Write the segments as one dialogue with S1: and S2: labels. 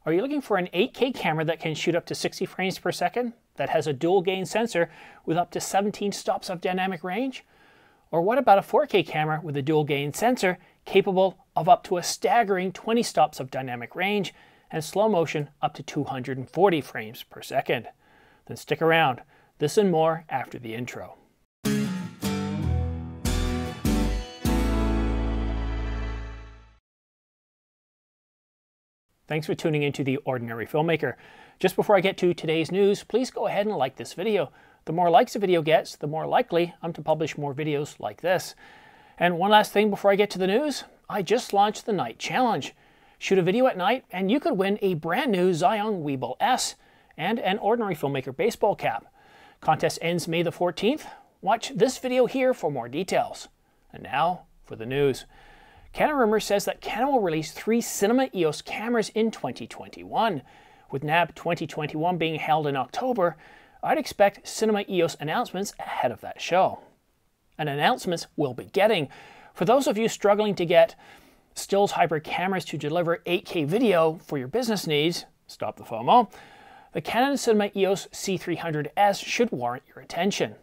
S1: Are you looking for an 8K camera that can shoot up to 60 frames per second, that has a dual gain sensor with up to 17 stops of dynamic range? Or what about a 4K camera with a dual gain sensor capable of up to a staggering 20 stops of dynamic range and slow motion up to 240 frames per second? Then stick around. This and more after the intro. Thanks for tuning into The Ordinary Filmmaker. Just before I get to today's news, please go ahead and like this video. The more likes a video gets, the more likely I'm to publish more videos like this. And one last thing before I get to the news, I just launched the Night Challenge. Shoot a video at night and you could win a brand new Zhiyun Weebill-S and an Ordinary Filmmaker baseball cap. Contest ends May the 14th. Watch this video here for more details. And now for the news. Canon rumor says that Canon will release 3 Cinema EOS cameras in 2021. With NAB 2021 being held in October, I'd expect Cinema EOS announcements ahead of that show. And announcements we'll be getting. For those of you struggling to get stills hybrid cameras to deliver 8K video for your business needs, stop the FOMO, the Canon Cinema EOS C300S should warrant your attention.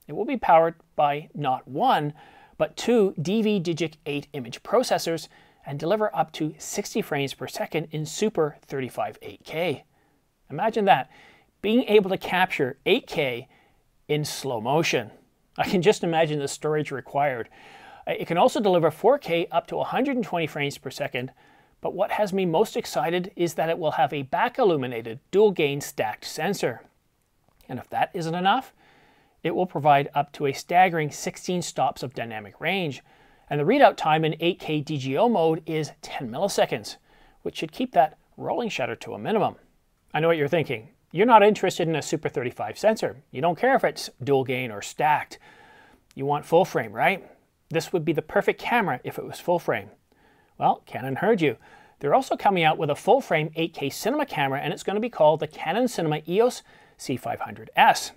S1: It will be powered by not one, but 2 DV Digic 8 image processors and deliver up to 60 frames per second in Super 35 8K. Imagine that, being able to capture 8K in slow motion. I can just imagine the storage required. It can also deliver 4K up to 120 frames per second, but what has me most excited is that it will have a back-illuminated dual-gain stacked sensor. And if that isn't enough, it will provide up to a staggering 16 stops of dynamic range, and the readout time in 8K DGO mode is 10 milliseconds, which should keep that rolling shutter to a minimum. I know what you're thinking. You're not interested in a Super 35 sensor. You don't care if it's dual gain or stacked. You want full frame, right? This would be the perfect camera if it was full frame. Well, Canon heard you. They're also coming out with a full frame 8K cinema camera, and it's going to be called the Canon Cinema EOS C500S.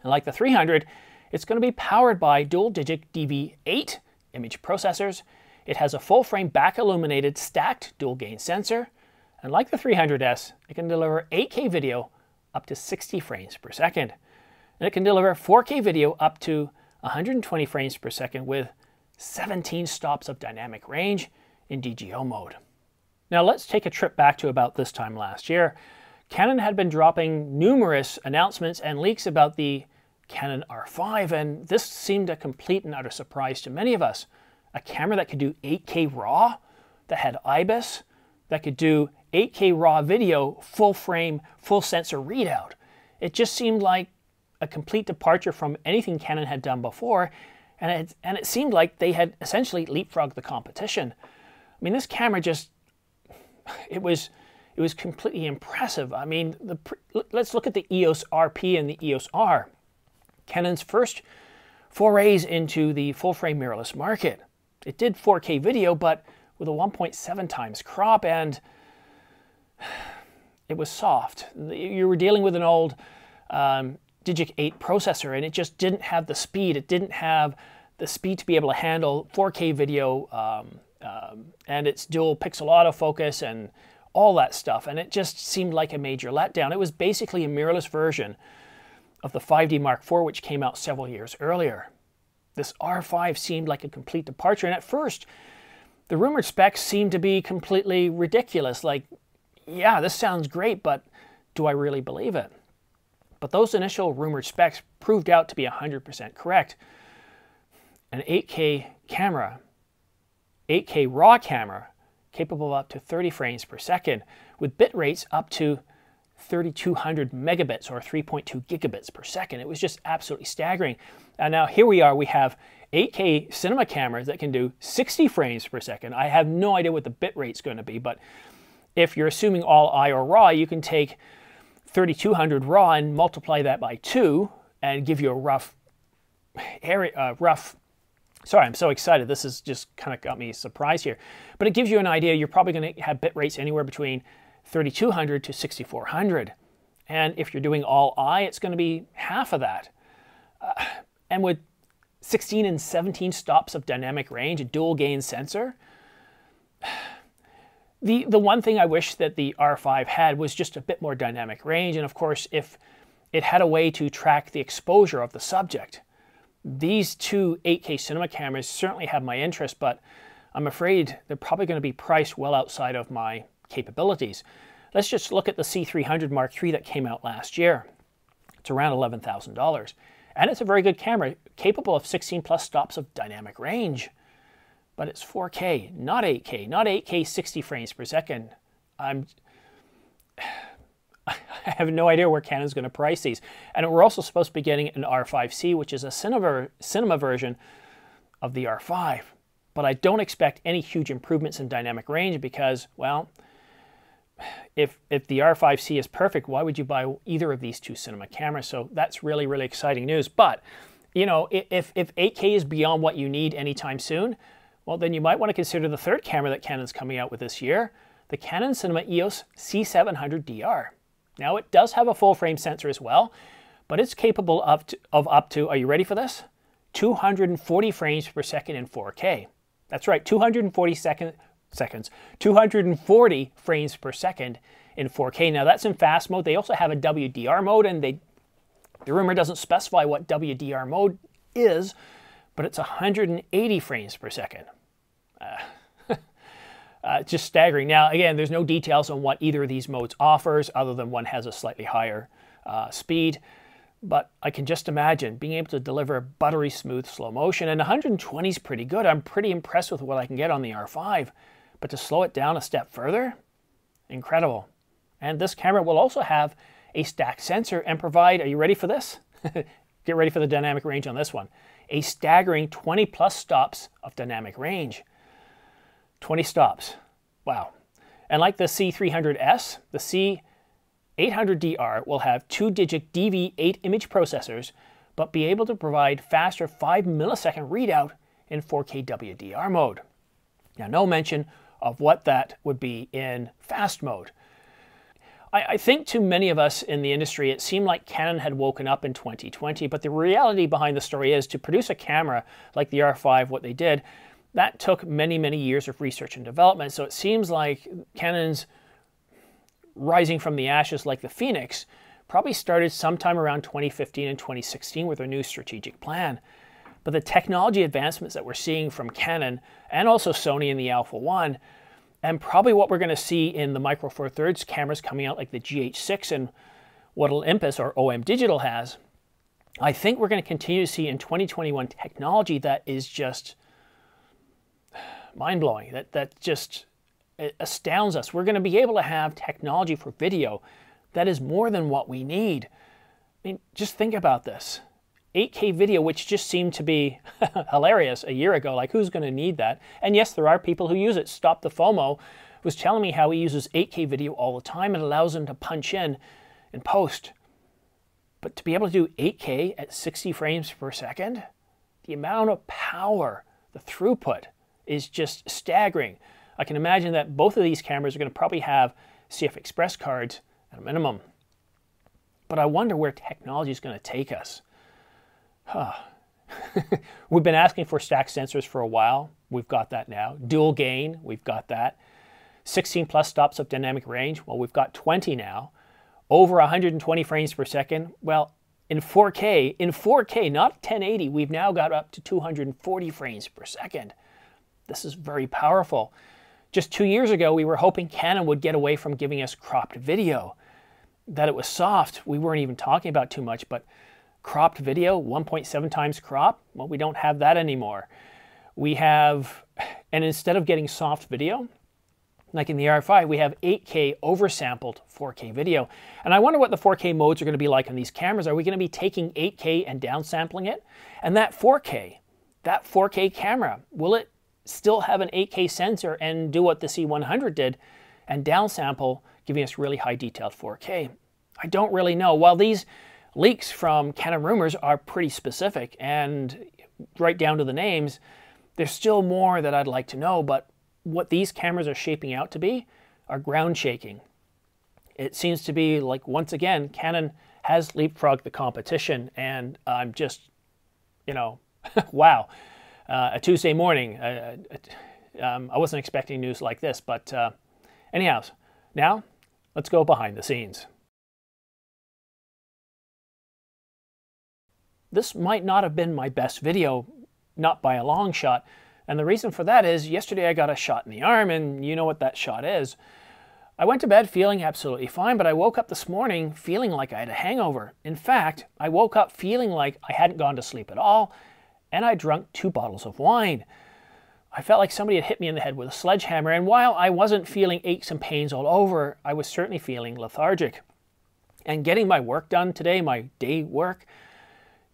S1: And like the 300, it's going to be powered by dual Digic DV8 image processors. It has a full frame back illuminated stacked dual gain sensor. And like the 300S, it can deliver 8K video up to 60 frames per second. And it can deliver 4K video up to 120 frames per second with 17 stops of dynamic range in DGO mode. Now let's take a trip back to about this time last year. Canon had been dropping numerous announcements and leaks about the Canon R5, and this seemed a complete and utter surprise to many of us. A camera that could do 8K RAW, that had IBIS, that could do 8K RAW video, full frame, full sensor readout. It just seemed like a complete departure from anything Canon had done before, and it seemed like they had essentially leapfrogged the competition. I mean, this camera just, it was completely impressive. I mean, let's look at the EOS RP and the EOS R. Canon's first forays into the full-frame mirrorless market. It did 4K video, but with a 1.7 times crop, and it was soft. You were dealing with an old Digic 8 processor, and it just didn't have the speed. It didn't have the speed to be able to handle 4K video, and its dual pixel autofocus and all that stuff, and it just seemed like a major letdown. It was basically a mirrorless version of the 5D Mark IV, which came out several years earlier. This R5 seemed like a complete departure, and at first, the rumored specs seemed to be completely ridiculous. Like, yeah, this sounds great, but do I really believe it? But those initial rumored specs proved out to be 100% correct. An 8K camera, 8K RAW camera, capable of up to 30 frames per second, with bit rates up to 3,200 megabits or 3.2 gigabits per second. It was just absolutely staggering. And now here we are, we have 8K cinema cameras that can do 60 frames per second. I have no idea what the bit rate's going to be, but if you're assuming all I or RAW, you can take 3,200 RAW and multiply that by 2 and give you a rough sorry, I'm so excited. This has just kind of got me surprised here. But it gives you an idea. You're probably going to have bit rates anywhere between 3,200 to 6,400. And if you're doing all I, it's going to be half of that. And with 16 and 17 stops of dynamic range, a dual gain sensor, The one thing I wish that the R5 had was just a bit more dynamic range, and of course, if it had a way to track the exposure of the subject. These two 8K cinema cameras certainly have my interest, but I'm afraid they're probably going to be priced well outside of my capabilities. Let's just look at the C300 Mark III that came out last year. It's around $11,000. And it's a very good camera, capable of 16 plus stops of dynamic range. But it's 4K, not 8K, not 8K 60 frames per second. I have no idea where Canon's going to price these. And we're also supposed to be getting an R5C, which is a cinema version of the R5. But I don't expect any huge improvements in dynamic range because, well, if the R5C is perfect, why would you buy either of these two cinema cameras? So that's really, really exciting news. But, you know, if 8K is beyond what you need anytime soon, well, then you might want to consider the third camera that Canon's coming out with this year, the Canon Cinema EOS C700DR. Now, it does have a full-frame sensor as well, but it's capable of up to, are you ready for this? 240 frames per second in 4K. That's right, 240 frames per second in 4K. Now, that's in fast mode. They also have a WDR mode, and the rumor doesn't specify what WDR mode is, but it's 180 frames per second. Just staggering. Now, again, there's no details on what either of these modes offers, other than one has a slightly higher speed. But I can just imagine being able to deliver buttery smooth slow motion, and 120 is pretty good. I'm pretty impressed with what I can get on the R5. But to slow it down a step further, incredible. And this camera will also have a stacked sensor and provide, are you ready for this? Get ready for the dynamic range on this one. A staggering 20 plus stops of dynamic range. 20 stops. Wow. And like the C300S, the C800DR will have 2-digit DV8 image processors, but be able to provide faster 5 millisecond readout in 4K WDR mode. Now, no mention of what that would be in fast mode. I think to many of us in the industry, it seemed like Canon had woken up in 2020, but the reality behind the story is to produce a camera like the R5, what they did, that took many, many years of research and development. So it seems like Canon's rising from the ashes like the Phoenix probably started sometime around 2015 and 2016 with their new strategic plan. But the technology advancements that we're seeing from Canon and also Sony in the Alpha 1, and probably what we're going to see in the Micro Four Thirds cameras coming out like the GH6 and what Olympus or OM Digital has, I think we're going to continue to see in 2021 technology that is just mind-blowing, that just astounds us. We're going to be able to have technology for video that is more than what we need. I mean, just think about this. 8K video, which just seemed to be hilarious a year ago, like who's going to need that? And yes, there are people who use it. Stop the FOMO was telling me how he uses 8K video all the time. It allows him to punch in and post. But to be able to do 8K at 60 frames per second, the amount of power, the throughput is just staggering. I can imagine that both of these cameras are going to probably have CF Express cards at a minimum. But I wonder where technology is going to take us. We've been asking for stacked sensors for a while. We've got that now. Dual gain, we've got that. 16 plus stops of dynamic range, well, we've got 20 now. Over 120 frames per second. Well, in 4K, not 1080, we've now got up to 240 frames per second. This is very powerful. Just 2 years ago, we were hoping Canon would get away from giving us cropped video. That it was soft, we weren't even talking about too much, but cropped video, 1.7 times crop, well, we don't have that anymore. We have, and instead of getting soft video, like in the R5, we have 8K oversampled 4K video. And I wonder what the 4K modes are going to be like on these cameras. Are we going to be taking 8K and downsampling it? And that 4K camera, will it still have an 8K sensor and do what the C100 did and downsample, giving us really high detailed 4K? I don't really know. While these leaks from Canon rumors are pretty specific and right down to the names, there's still more that I'd like to know, but what these cameras are shaping out to be are ground shaking. It seems to be like, once again, Canon has leapfrogged the competition, and I'm just, you know, wow. A Tuesday morning, I wasn't expecting news like this, but Anyhow, now let's go behind the scenes. This might not have been my best video, not by a long shot. And the reason for that is yesterday I got a shot in the arm, and you know what that shot is. I went to bed feeling absolutely fine, but I woke up this morning feeling like I had a hangover. In fact, I woke up feeling like I hadn't gone to sleep at all, and I drank 2 bottles of wine. I felt like somebody had hit me in the head with a sledgehammer, and while I wasn't feeling aches and pains all over, I was certainly feeling lethargic. And getting my work done today, my day work,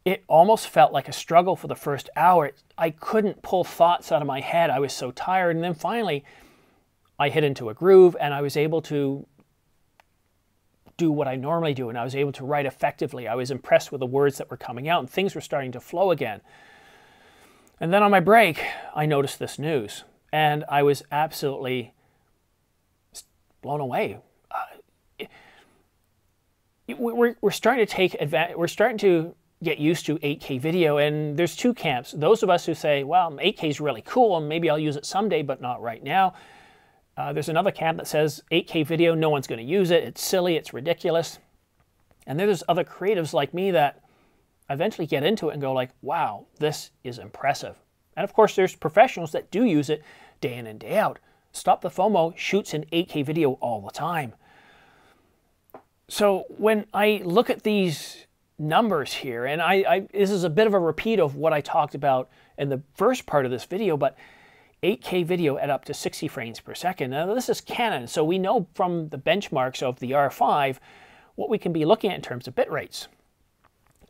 S1: it almost felt like a struggle for the first hour. I couldn't pull thoughts out of my head. I was so tired. And then finally, I hit into a groove and I was able to do what I normally do. And I was able to write effectively. I was impressed with the words that were coming out and things were starting to flow again. And then on my break, I noticed this news and I was absolutely blown away. We're starting to take advantage. We're starting to get used to 8K video, and there's 2 camps. Those of us who say, well, 8K is really cool and maybe I'll use it someday, but not right now. There's another camp that says 8K video, no one's going to use it. It's silly, it's ridiculous. And there's other creatives like me that eventually get into it and go like, wow, this is impressive. And of course, there's professionals that do use it day in and day out. Stop the FOMO shoots an 8K video all the time. So when I look at these numbers here, and this is a bit of a repeat of what I talked about in the first part of this video, but 8K video at up to 60 frames per second. Now this is Canon, so we know from the benchmarks of the R5 what we can be looking at in terms of bit rates.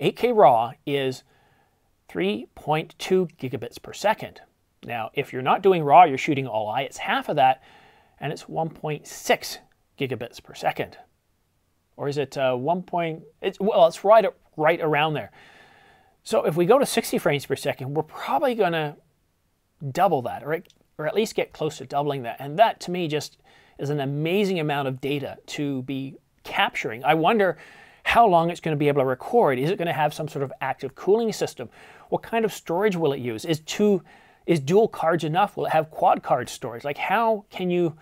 S1: 8K RAW is 3.2 gigabits per second. Now if you're not doing RAW, you're shooting all I, it's half of that, and it's 1.6 gigabits per second. Or is it it's right around there. So if we go to 60 frames per second, we're probably going to double that, or at least get close to doubling that. And that, to me, just is an amazing amount of data to be capturing. I wonder how long it's going to be able to record. Is it going to have some sort of active cooling system? What kind of storage will it use? Is dual cards enough? Will it have quad card storage? Like, how can you...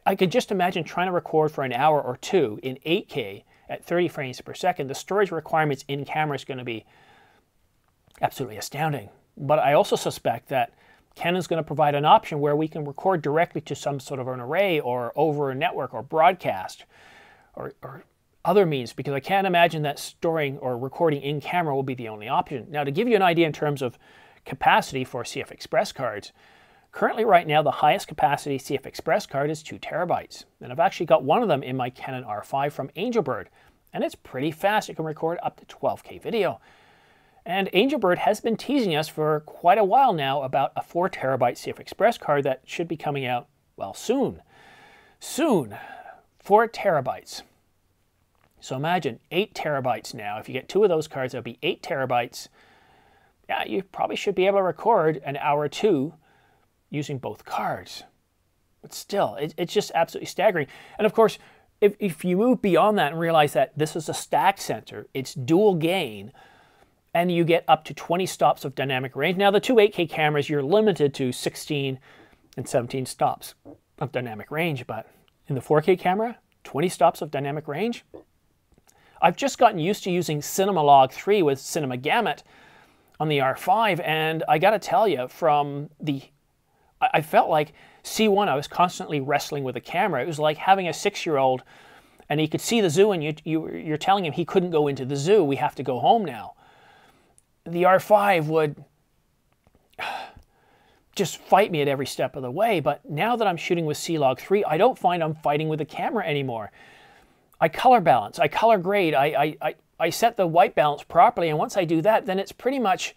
S1: I could just imagine trying to record for an hour or 2 in 8K at 30 frames per second. The storage requirements in camera is going to be absolutely astounding. But I also suspect that Canon's going to provide an option where we can record directly to some sort of an array or over a network or broadcast or other means, because I can't imagine that storing or recording in camera will be the only option. Now, to give you an idea in terms of capacity for CF Express cards, currently, right now, the highest capacity CF Express card is 2 terabytes. And I've actually got one of them in my Canon R5 from Angelbird. And it's pretty fast. It can record up to 12K video. And Angelbird has been teasing us for quite a while now about a 4 terabyte CF Express card that should be coming out, well, soon. Soon. 4 terabytes. So imagine 8 terabytes now. If you get 2 of those cards, that would be 8 terabytes. Yeah, you probably should be able to record an hour or 2 using both cards. But still, it's just absolutely staggering. And of course, if you move beyond that and realize that this is a stack sensor, it's dual gain, and you get up to 20 stops of dynamic range. Now, the 2 8K cameras, you're limited to 16 and 17 stops of dynamic range, but in the 4K camera, 20 stops of dynamic range? I've just gotten used to using Cinema Log 3 with Cinema Gamut on the R5, and I gotta tell you, I felt like C1, I was constantly wrestling with the camera. It was like having a 6-year-old and he could see the zoo and you're telling him he couldn't go into the zoo, we have to go home now. The R5 would just fight me at every step of the way, but now that I'm shooting with C-Log 3, I don't find I'm fighting with the camera anymore. I color balance, I color grade, I set the white balance properly, and once I do that, then it's pretty much,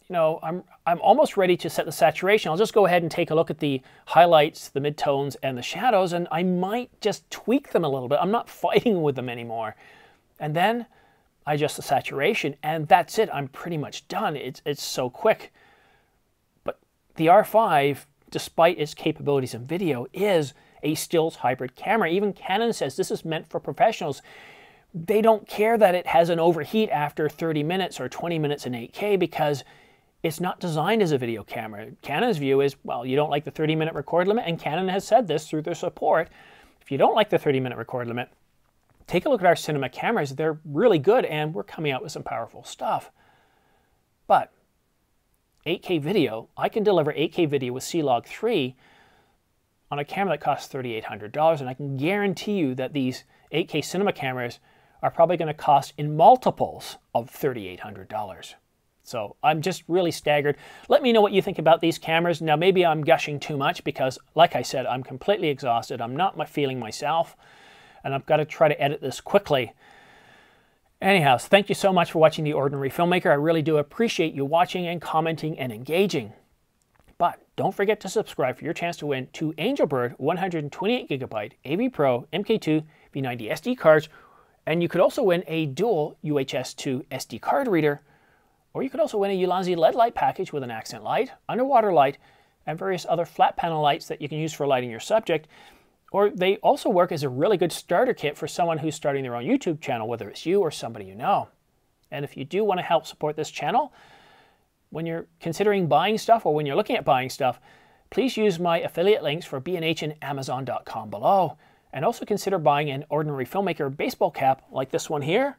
S1: you know, I'm almost ready to set the saturation. I'll just go ahead and take a look at the highlights, the midtones, and the shadows, and I might just tweak them a little bit. I'm not fighting with them anymore. And then I adjust the saturation, and that's it. I'm pretty much done. It's so quick. But the R5, despite its capabilities in video, is a stills hybrid camera. Even Canon says this is meant for professionals. They don't care that it has an overheat after 30 minutes or 20 minutes in 8K because it's not designed as a video camera. Canon's view is, well, you don't like the 30-minute record limit, and Canon has said this through their support. If you don't like the 30-minute record limit, take a look at our cinema cameras. They're really good, and we're coming out with some powerful stuff. But 8K video, I can deliver 8K video with C-Log 3 on a camera that costs $3,800, and I can guarantee you that these 8K cinema cameras are probably going to cost in multiples of $3,800. So I'm just really staggered. Let me know what you think about these cameras. Now, maybe I'm gushing too much because, like I said, I'm completely exhausted. I'm not feeling myself, and I've got to try to edit this quickly. Anyhow, thank you so much for watching The Ordinary Filmmaker. I really do appreciate you watching and commenting and engaging. But don't forget to subscribe for your chance to win 2 Angelbird 128GB AV Pro MK2 V90 SD cards, and you could also win a dual UHS 2 SD card reader, or you could also win a Ulanzi LED light package with an accent light, underwater light, and various other flat panel lights that you can use for lighting your subject. Or they also work as a really good starter kit for someone who's starting their own YouTube channel, whether it's you or somebody you know. And if you do want to help support this channel, when you're considering buying stuff or when you're looking at buying stuff, please use my affiliate links for B&H and Amazon.com below. And also consider buying an Ordinary Filmmaker baseball cap like this one here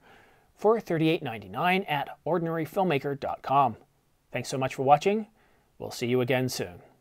S1: for $38.99 at ordinaryfilmmaker.com. Thanks so much for watching. We'll see you again soon.